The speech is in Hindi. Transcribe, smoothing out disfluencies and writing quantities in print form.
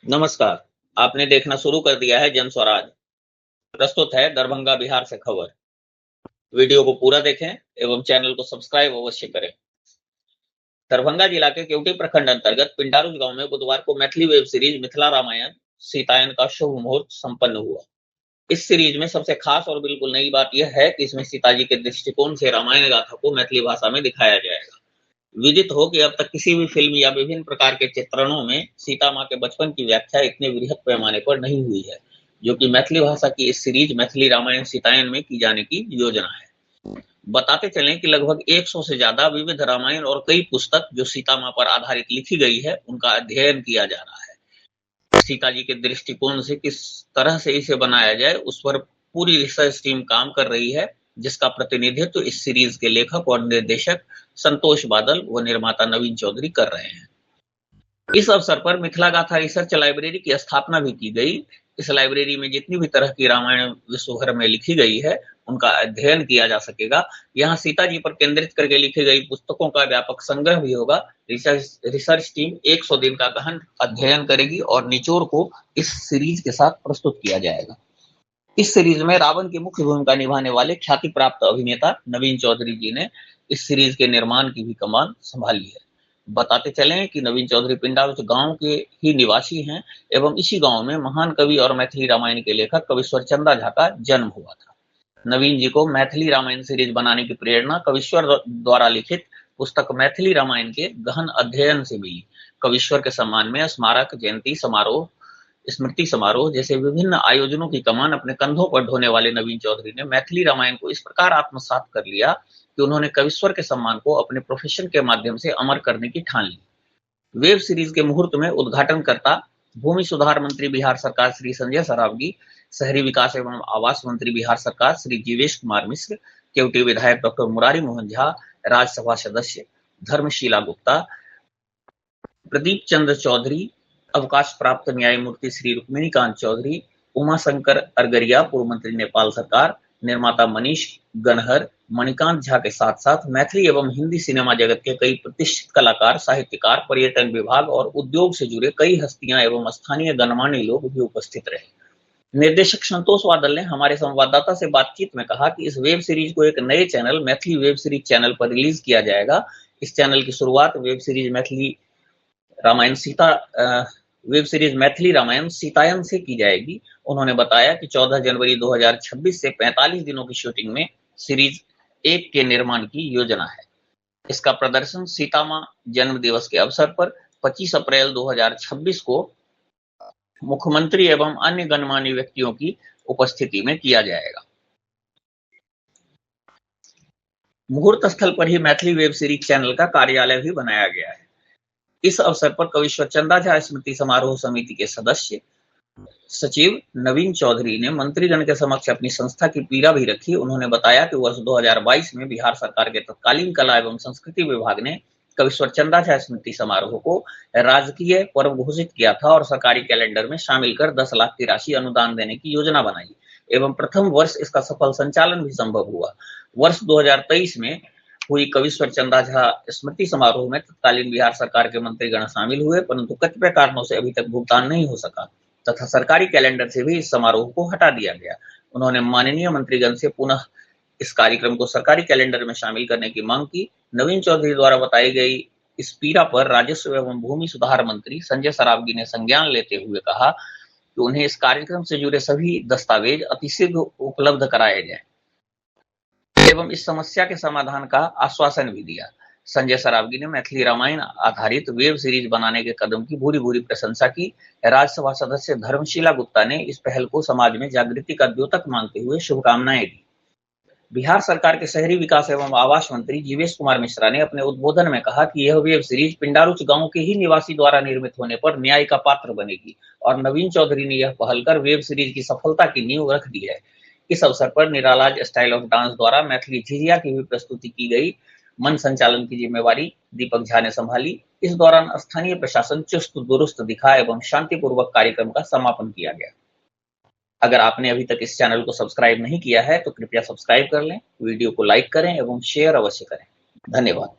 नमस्कार। आपने देखना शुरू कर दिया है जन स्वराज। प्रस्तुत है दरभंगा बिहार से खबर। वीडियो को पूरा देखें एवं चैनल को सब्सक्राइब अवश्य करें। दरभंगा जिला के केवटी प्रखंड अंतर्गत पिंडारुच गांव में बुधवार को मैथिली वेब सीरीज मिथिला रामायण सीतायन का शुभ मुहूर्त संपन्न हुआ। इस सीरीज में सबसे खास और बिल्कुल नई बात यह है कि इसमें सीताजी के दृष्टिकोण से रामायण गाथा को मैथिली भाषा में दिखाया जाएगा। विदित हो कि अब तक किसी भी फिल्म या विभिन्न प्रकार के चित्रणों में सीता माँ के बचपन की व्याख्या इतने वृहद पैमाने पर नहीं हुई है, जो कि मैथिली भाषा की इस सीरीज मैथिली रामायण सीतायन में की जाने की योजना है। बताते चलें कि लगभग 100 से ज्यादा विविध रामायण और कई पुस्तक जो सीता माँ पर आधारित लिखी गई है, उनका अध्ययन किया जा रहा है। सीता जी के दृष्टिकोण से किस तरह से इसे बनाया जाए, उस पर पूरी रिसर्च टीम काम कर रही है, जिसका प्रतिनिधित्व इस सीरीज के लेखक और निर्देशक संतोष बादल व निर्माता नवीन चौधरी कर रहे हैं। इस अवसर पर मिथिला गाथा रिसर्च लाइब्रेरी की स्थापना भी की गई। इस लाइब्रेरी में जितनी भी तरह की रामायण विश्व भर में लिखी गई है, उनका अध्ययन किया जा सकेगा। यहाँ सीता जी पर केंद्रित करके लिखी गई पुस्तकों का व्यापक संग्रह भी होगा। रिसर्च टीम 100 दिन का गहन अध्ययन करेगी और निचोड़ को इस सीरीज के साथ प्रस्तुत किया जाएगा। इस सीरीज में रावण की मुख्य भूमिका निभाने वाले ख्याति प्राप्त अभिनेता नवीन चौधरी जी ने इस सीरीज के निर्माण की भी कमान संभाली है। बताते चलें कि नवीन चौधरी पिंडारुच गांव के ही निवासी हैं एवं इसी गांव में महान कवि और मैथिली रामायण के लेखक कविश्वर चंदा झा का जन्म हुआ था। नवीन जी को मैथिली रामायण सीरीज बनाने की प्रेरणा कविश्वर द्वारा लिखित पुस्तक मैथिली रामायण के गहन अध्ययन से मिली। कविश्वर के सम्मान में स्मारक, जयंती समारोह, स्मृति समारोह जैसे विभिन्न आयोजनों की कमान अपने कंधों पर ढोने वाले नवीन चौधरी ने मैथिली रामायण को इस प्रकार आत्मसात कर लिया कि उन्होंने कविश्वर के सम्मान को अपने प्रोफेशन के माध्यम से अमर करने की ठान ली। वेब सीरीज के मुहूर्त में उद्घाटनकर्ता भूमि सुधार मंत्री बिहार सरकार श्री संजय सरावगी, शहरी विकास एवं आवास मंत्री बिहार सरकार श्री जीवेश कुमार मिश्र, केवटी विधायक डॉक्टर मुरारी मोहन झा, राज्यसभा सदस्य धर्मशीला गुप्ता, प्रदीप चंद्र चौधरी, अवकाश प्राप्त न्यायमूर्ति श्री रुक्मिणी कांत चौधरी, उमाशंकर अरगरिया पूर्व मंत्री नेपाल सरकार, निर्माता मनीष गनहर, मणिकांत झा के साथ साथ मैथिली एवं हिंदी सिनेमा जगत के कई प्रतिष्ठित कलाकार, साहित्यकार, पर्यटन विभाग और उद्योग से जुड़े कई हस्तियां एवं स्थानीय गणमान्य लोग भी उपस्थित रहे। निर्देशक संतोष बादल ने हमारे संवाददाता से बातचीत में कहा कि इस वेब सीरीज को एक नए channel Maithili web series channel पर रिलीज किया जाएगा। इस चैनल की शुरुआत वेब सीरीज मैथिली रामायण सीतायन से की जाएगी। उन्होंने बताया कि 14 जनवरी 2026 से 45 दिनों की शूटिंग में सीरीज 1 के निर्माण की योजना है। इसका प्रदर्शन सीता मां जन्म दिवस के अवसर पर 25 अप्रैल 2026 को मुख्यमंत्री एवं अन्य गणमान्य व्यक्तियों की उपस्थिति में किया जाएगा। मुहूर्त स्थल पर ही मैथिली वेब सीरीज चैनल का कार्यालय भी बनाया गया है। इस अवसर पर कविश्वर चंदा झा स्मृति समारोह समिति के सदस्य सचिव नवीन चौधरी ने मंत्रीगण के समक्ष अपनी संस्था की पीड़ा भी रखी। उन्होंने बताया कि वर्ष 2022 में बिहार सरकार के तत्कालीन कला एवं संस्कृति विभाग ने कविश्वर चंदा झा स्मृति समारोह को राजकीय पर्व घोषित किया था और सरकारी कैलेंडर में शामिल कर 10 लाख की राशि अनुदान देने की योजना बनाई एवं प्रथम वर्ष इसका सफल संचालन भी संभव हुआ। वर्ष 2023 में हुई कविश्वर चंदा झा स्मृति समारोह में तत्कालीन बिहार सरकार के मंत्रीगण शामिल हुए, परंतु कतिपय कारणों से अभी तक भुगतान नहीं हो सका तथा सरकारी कैलेंडर से भी इस समारोह को हटा दिया गया। उन्होंने माननीय मंत्रीगण से पुनः इस कार्यक्रम को सरकारी कैलेंडर में शामिल करने की मांग की। नवीन चौधरी द्वारा बताई गई इस पीड़ा पर राजस्व एवं भूमि सुधार मंत्री संजय सरावगी ने संज्ञान लेते हुए कहा कि उन्हें इस कार्यक्रम से जुड़े सभी दस्तावेज अतिशीघ्र उपलब्ध कराए जाए एवं इस समस्या के समाधान का आश्वासन भी दिया। संजय सरावगी ने मैथिली रामायण आधारित वेब सीरीज बनाने के कदम की भूरी प्रशंसा की। राज्यसभा सदस्य धर्मशीला गुप्ता ने इस पहल को समाज में जागृति का द्योतक मानते हुए शुभकामनाएं दी। बिहार सरकार के शहरी विकास एवं आवास मंत्री जीवेश कुमार मिश्रा ने अपने उद्बोधन में कहा कि यह वेब सीरीज पिंडारुच गांव के ही निवासी द्वारा निर्मित होने पर न्याय का पात्र बनेगी और नवीन चौधरी ने यह पहल कर वेब सीरीज की सफलता की नींव रख दी है। इस अवसर पर निरालाज स्टाइल ऑफ डांस द्वारा मैथिली झिझिया की भी प्रस्तुति की गई। मंच संचालन की जिम्मेवारी दीपक झा ने संभाली। इस दौरान स्थानीय प्रशासन चुस्त दुरुस्त दिखा एवं शांतिपूर्वक कार्यक्रम का समापन किया गया। अगर आपने अभी तक इस चैनल को सब्सक्राइब नहीं किया है तो कृपया सब्सक्राइब कर लें, वीडियो को लाइक करें एवं शेयर अवश्य करें। धन्यवाद।